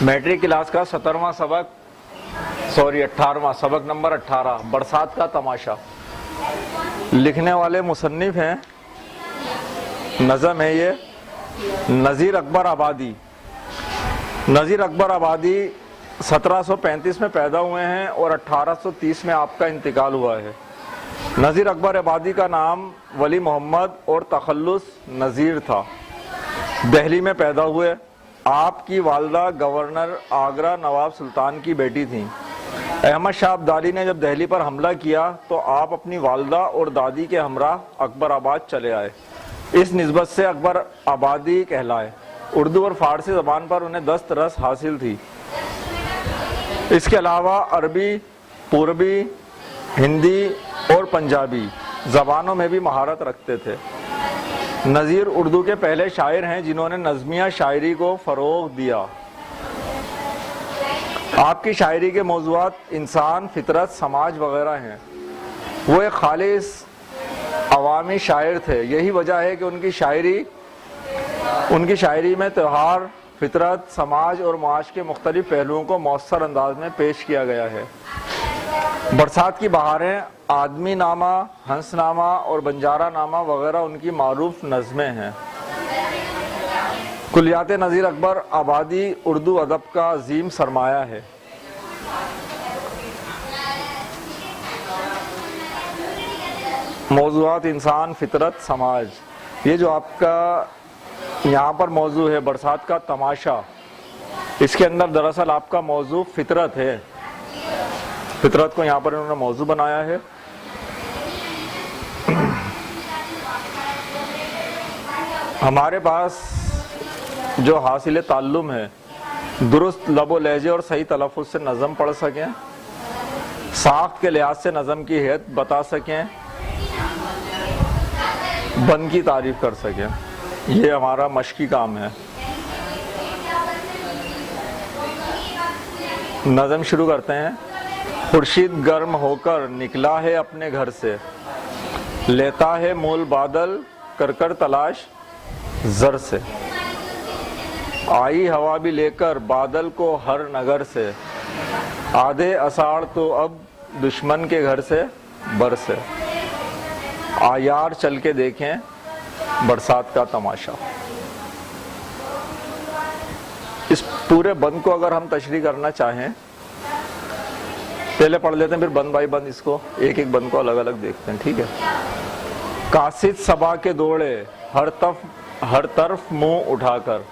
Matric class का 17वां सबक 18वां सबक नंबर 18 बरसात का तमाशा। लिखने वाले मुसन्निफ हैं, नज़म है ये नज़ीर अकबर आबादी। नज़ीर अकबर आबादी 1735 में पैदा हुए हैं और 1830 में आपका इंतकाल हुआ है। नज़ीर अकबर आबादी का नाम वली मोहम्मद और तखल्लुस नज़ीर था। दिल्ली में पैदा हुए। आपकी वालदा गवर्नर आगरा नवाब सुल्तान की बेटी थीं। अहमद शाह अब्दाली ने जब दिल्ली पर हमला किया तो आप अपनी वालदा और दादी के हमराह अकबर आबाद चले आए। इस निस्बत से अकबर आबादी कहलाए। उर्दू और फारसी ज़बान पर उन्हें दस्तरस हासिल थी। इसके अलावा अरबी, पूर्वी, हिंदी और पंजाबी ज़बानों में भी महारत रखते थे। नज़ीर उर्दू के पहले शायर हैं जिन्होंने नज़मिया शायरी को फ़रोग़ दिया। आपकी शायरी के मौज़ूआत इंसान, फितरत, समाज वगैरह हैं। वो एक खालिस अवामी शायर थे। यही वजह है कि उनकी शायरी में त्यौहार, फितरत, समाज और माश के मुख्तलिफ पहलुओं को मौसर अंदाज में पेश किया गया है। बरसात की बहारें, आदमी नामा, हंसनामा और बंजारा नामा वगैरह उनकी मारूफ नज़में हैं। कुलियात नज़ीर अकबर आबादी उर्दू अदब का अजीम सरमाया है। मौज़ूआत इंसान, फितरत, समाज। ये जो आपका यहाँ पर मौजू है बरसात का तमाशा, इसके अंदर दरअसल आपका मौजू फितरत है। फितरत को यहाँ पर इन्होंने मौजू बनाया है। हमारे पास जो हासिल ताल्लुम है, दुरुस्त लबो लहजे और सही तलफ़ुज़ से नज़म पढ़ सकें, साख्त के लिहाज से नज़म की हैत बता सकें, बंद की तारीफ़ कर सकें, ये हमारा मशकी काम है। नज़म शुरू करते हैं। खुर्शीद गर्म होकर निकला है अपने घर से, लेता है मूल बादल कर कर तलाश ज़र से। आई हवा भी लेकर बादल को हर नगर से, आधे असाड़ तो अब दुश्मन के घर से बरसे। आ यार चल के देखें बरसात का तमाशा। इस पूरे बंद को अगर हम तशरीह करना चाहें, पहले पढ़ लेते हैं, फिर बंद बाई बंद इसको एक एक बंद को अलग अलग देखते हैं, ठीक है। कासिद सबा के दौड़े हर तरफ मुंह उठाकर,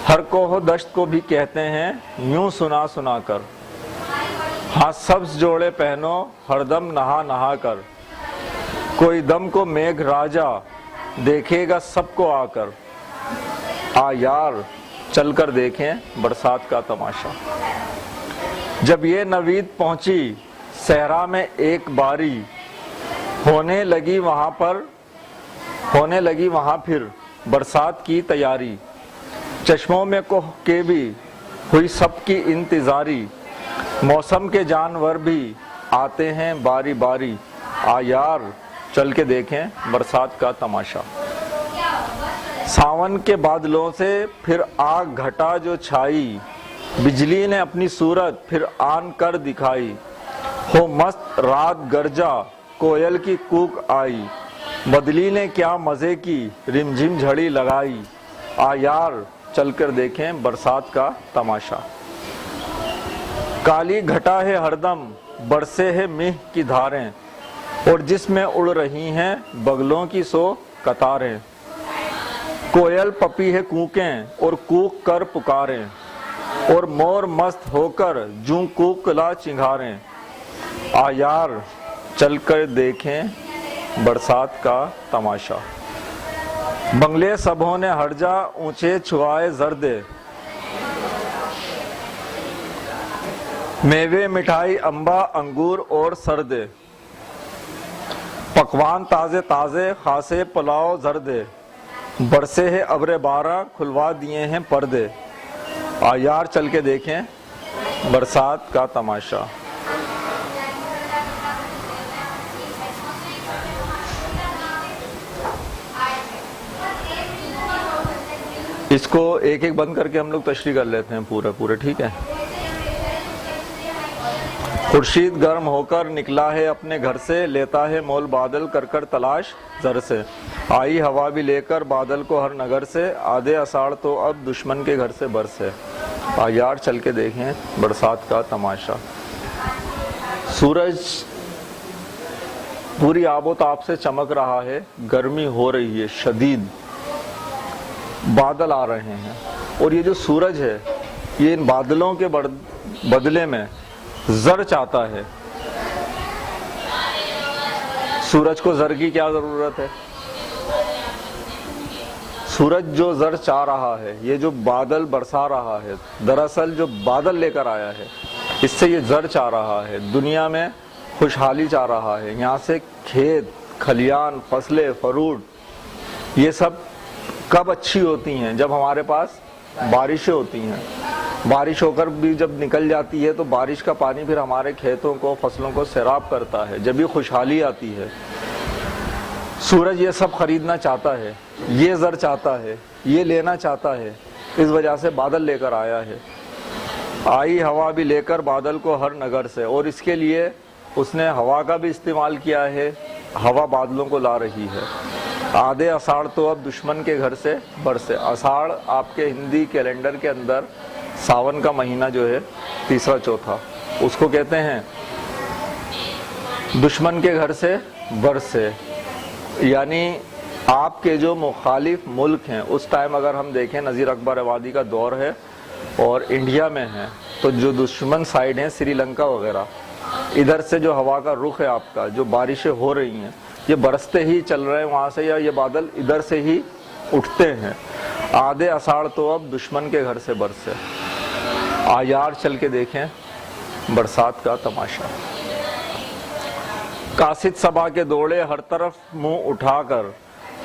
हर कोह दश्त को भी कहते हैं यूं सुना सुना कर। हाँ सब्ज जोड़े पहनो हरदम नहा नहा कर, कोई दम को मेघ राजा देखेगा सबको आकर। आ यार चल कर देखें बरसात का तमाशा। जब ये नवीद पहुंची सहरा में एक बारी, होने लगी वहां फिर बरसात की तैयारी। चश्मों में कोह के भी हुई सबकी इंतजारी, मौसम के जानवर भी आते हैं बारी बारी। आ यार चल के देखें बरसात का तमाशा। सावन के बादलों से फिर आग घटा जो छाई, बिजली ने अपनी सूरत फिर आन कर दिखाई। हो मस्त रात गरजा कोयल की कूक आई, बदली ने क्या मजे की रिमझिम झड़ी लगाई। आ यार चल कर देखें बरसात का तमाशा। काली घटा है हरदम बरसे है मेह की धारें, और जिसमें उड़ रही हैं बगलों की सो कतारें। कोयल पपी है कूकें और कूक कर पुकारें, और मोर मस्त होकर जूं कूकला चिंगारें। आ यार चल कर देखें बरसात का तमाशा। बंगले सबों ने हर्जा ऊंचे छुआए जर्दे, मेवे मिठाई अम्बा अंगूर और सरदे। पकवान ताज़े ताज़े खासे पुलाव जर्दे, बरसे है अब्रे बारह खुलवा दिए हैं पर्दे। आ यार चल के देखें बरसात का तमाशा। इसको एक एक बंद करके हम लोग तशरीह कर लेते हैं पूरे, ठीक है। खुर्शीद गर्म होकर निकला है अपने घर से, लेता है मोल बादल कर कर तलाश जर से। आई हवा भी लेकर बादल को हर नगर से, आधे अषाढ़ तो अब दुश्मन के घर से बरसे। यार चल के देखें बरसात का तमाशा। सूरज पूरी आबोताब से चमक रहा है, गर्मी हो रही है शदीद, बादल आ रहे हैं और ये जो सूरज है ये इन बादलों के बदले में जर चाहता है। सूरज को जर की क्या जरूरत है? सूरज जो जर चाह रहा है, ये जो बादल बरसा रहा है, दरअसल जो बादल लेकर आया है इससे ये जर चाह रहा है, दुनिया में खुशहाली चाह रहा है। यहाँ से खेत खलियान फसलें फरूट ये सब कब अच्छी होती हैं? जब हमारे पास बारिशें होती हैं। बारिश होकर भी जब निकल जाती है तो बारिश का पानी फिर हमारे खेतों को फसलों को सैराब करता है, जब भी खुशहाली आती है। सूरज ये सब खरीदना चाहता है, ये जर चाहता है, ये लेना चाहता है, इस वजह से बादल लेकर आया है। आई हवा भी लेकर बादल को हर नगर से, और इसके लिए उसने हवा का भी इस्तेमाल किया है, हवा बादलों को ला रही है। आधे अषाढ़ तो अब दुश्मन के घर से बरसे। अषाढ़ आपके हिंदी कैलेंडर के अंदर सावन का महीना जो है तीसरा चौथा, उसको कहते हैं दुश्मन के घर से बरसे। यानी आपके जो मुखालिफ मुल्क हैं उस टाइम अगर हम देखें नज़ीर अकबर आबादी का दौर है और इंडिया में है, तो जो दुश्मन साइड हैं श्रीलंका वगैरह, इधर से जो हवा का रुख है आपका, जो बारिशें हो रही हैं ये बरसते ही चल रहे हैं वहाँ से, या ये बादल इधर से ही उठते हैं। आधे अषाढ़ तो अब दुश्मन के घर से बरसे। यार चल के देखें बरसात का तमाशा। कासिद सबा के दौड़े हर तरफ मुंह उठाकर,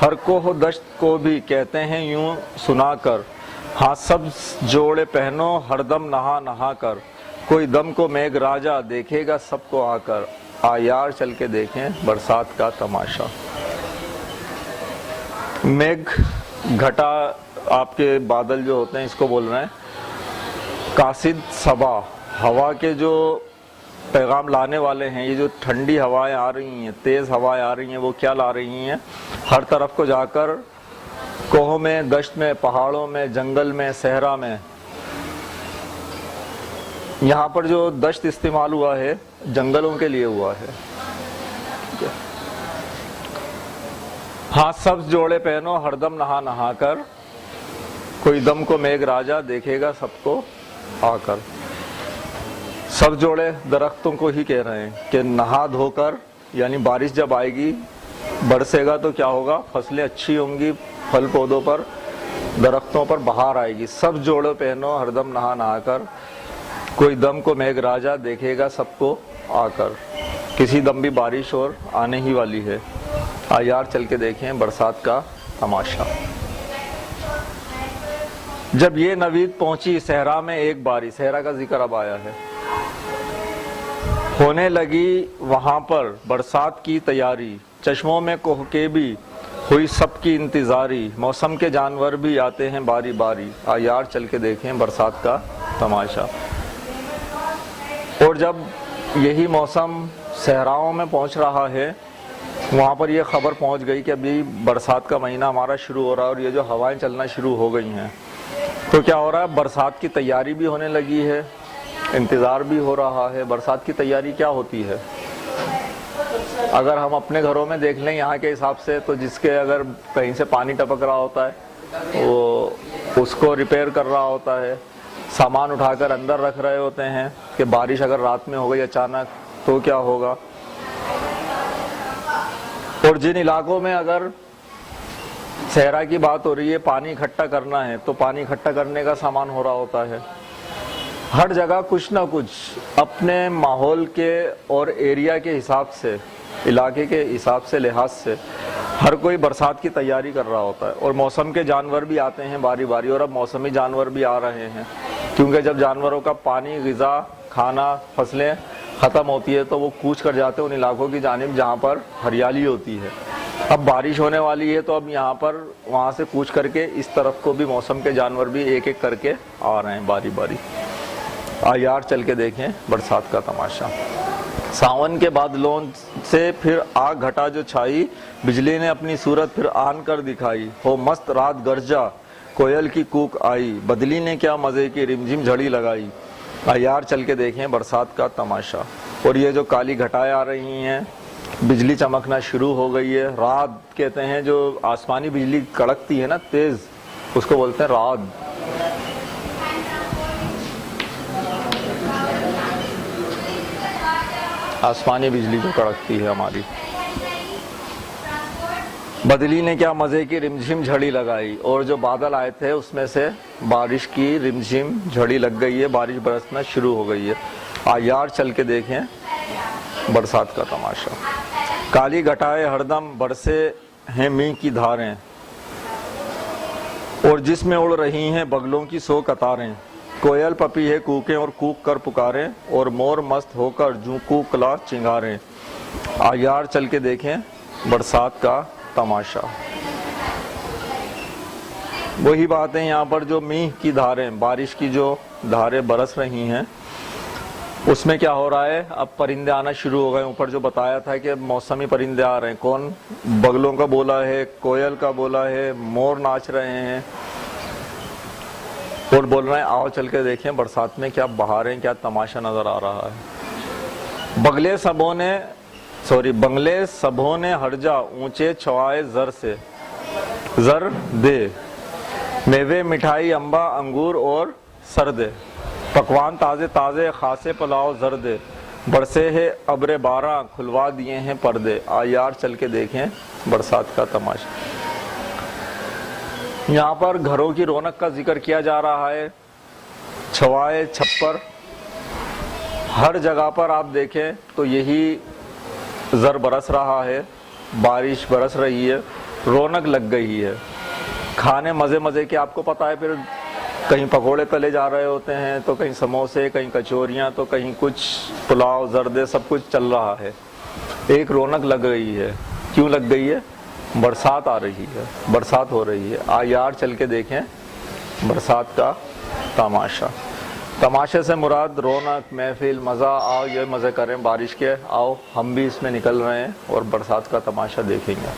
हर कोह दश्त को भी कहते हैं यूं सुनाकर। हाँ सब जोड़े पहनो हरदम नहा नहा कर, कोई दम को मेघ राजा देखेगा सबको आकर। यार चल के देखें बरसात का तमाशा। मेघ घटा आपके बादल जो होते हैं इसको बोल रहे हैं। कासिद सबा हवा के जो पैगाम लाने वाले हैं, ये जो ठंडी हवाएं आ रही हैं, तेज़ हवाएं आ रही हैं, वो क्या ला रही हैं? हर तरफ को जाकर कोहों में, दश्त में, पहाड़ों में, जंगल में, सहरा में। यहाँ पर जो दश्त इस्तेमाल हुआ है जंगलों के लिए हुआ है। हाँ सब जोड़े पहनो हरदम नहा नहा कर, कोई दम को मेघ राजा देखेगा सबको आकर। सब जोड़े दरख्तों को ही कह रहे हैं कि नहा धोकर, यानी बारिश जब आएगी बरसेगा तो क्या होगा? फसलें अच्छी होंगी, फल पौधों पर, दरख्तों पर बहार आएगी। सब जोड़े पहनो हरदम नहा नहा कर, कोई दम को मेघ राजा देखेगा सबको आकर। किसी दम भी बारिश और आने ही वाली है। यार चल के देखें बरसात का तमाशा। जब ये नवीद पहुंची सहरा में एक बारी, सहरा का जिक्र अब आया है, होने लगी वहां पर बरसात की तैयारी। चश्मों में कोह के भी हुई सबकी इंतजारी, मौसम के जानवर भी आते हैं बारी बारी। यार चल के देखें बरसात का तमाशा। और जब यही मौसम सहराओं में पहुंच रहा है, वहाँ पर यह खबर पहुंच गई कि अभी बरसात का महीना हमारा शुरू हो रहा है और ये जो हवाएं चलना शुरू हो गई हैं, तो क्या हो रहा है? बरसात की तैयारी भी होने लगी है, इंतज़ार भी हो रहा है। बरसात की तैयारी क्या होती है? अगर हम अपने घरों में देख लें यहाँ के हिसाब से, तो जिसके अगर कहीं से पानी टपक रहा होता है वो उसको रिपेयर कर रहा होता है, सामान उठाकर अंदर रख रहे होते हैं कि बारिश अगर रात में हो गई अचानक तो क्या होगा। और जिन इलाकों में अगर सहरा की बात हो रही है, पानी इकट्ठा करना है, तो पानी इकट्ठा करने का सामान हो रहा होता है। हर जगह कुछ ना कुछ अपने माहौल के और एरिया के हिसाब से, इलाके के हिसाब से, लिहाज से हर कोई बरसात की तैयारी कर रहा होता है। और मौसम के जानवर भी आते हैं बारी बारी, और अब मौसमी जानवर भी आ रहे हैं, क्योंकि जब जानवरों का पानी, ग़िज़ा, खाना, फसलें ख़त्म होती है तो वो कूच कर जाते हैं उन इलाकों की जानिब जहाँ पर हरियाली होती है। अब बारिश होने वाली है तो अब यहाँ पर वहाँ से कूच करके इस तरफ को भी मौसम के जानवर भी एक एक करके आ रहे हैं बारी बारी। यार चल के देखें बरसात का तमाशा। सावन के बादलों से फिर आग घटा जो छाई, बिजली ने अपनी सूरत फिर आन कर दिखाई। हो मस्त रात गरजा, कोयल की कूक आई, बदली ने क्या मज़े की रिमझिम झड़ी लगाई। यार चल के देखें बरसात का तमाशा। और ये जो काली घटाएं आ रही हैं, बिजली चमकना शुरू हो गई है। रात कहते हैं जो आसमानी बिजली कड़कती है ना तेज, उसको बोलते हैं रात। आसमानी बिजली जो कड़कती है हमारी। बदली ने क्या मजे की रिमझिम झड़ी लगाई, और जो बादल आए थे उसमें से बारिश की रिमझिम झड़ी लग गई है, बारिश बरसना शुरू हो गई है। यार चल के देखें बरसात का तमाशा। काली घटाएं हरदम बरसे हैं मींह की धारें, और जिसमें उड़ रही हैं बगलों की 100 कतारें। कोयल पपी है कूकें और कूक कर पुकारें, और मोर मस्त होकर जू कूकला चिंगारें। यार चल के देखें बरसात का तमाशा। वही बात है यहाँ पर, जो मींह की धारें, बारिश की जो धारें बरस रही हैं, उसमें क्या हो रहा है, अब परिंदे आना शुरू हो गए। ऊपर जो बताया था कि मौसमी परिंदे आ रहे हैं, कौन, बगलों का बोला है, कोयल का बोला है, मोर नाच रहे हैं और बोल रहे हैं आओ चल के देखें बरसात में क्या बहारें, क्या तमाशा नजर आ रहा है। बंगले सबों ने हर्जा, ऊंचे छवाए जर से जर दे, मेवे मिठाई अम्बा अंगूर और सरदे, पकवान ताज़े ताज़े खासे पुलाव जर्दे, बरसे है अब्रे बारह खुलवा दिए हैं पर्दे। यार चल के देखें बरसात का तमाशा। यहाँ पर घरों की रौनक का जिक्र किया जा रहा है। छवाए छप्पर, हर जगह पर आप देखें तो यही जर बरस रहा है, बारिश बरस रही है, रौनक लग गई है। खाने मज़े मज़े के, आपको पता है, फिर कहीं पकोड़े तले जा रहे होते हैं, तो कहीं समोसे, कहीं कचौरियाँ, तो कहीं कुछ पुलाव जर्दे, सब कुछ चल रहा है। एक रौनक लग गई है। क्यों लग गई है? बरसात आ रही है, बरसात हो रही है। यार चल के देखें बरसात का तमाशा। तमाशे से मुराद रौनक, महफिल, मज़ा। आओ ये मज़े करें बारिश के, आओ हम भी इसमें निकल रहे हैं और बरसात का तमाशा देखेंगे।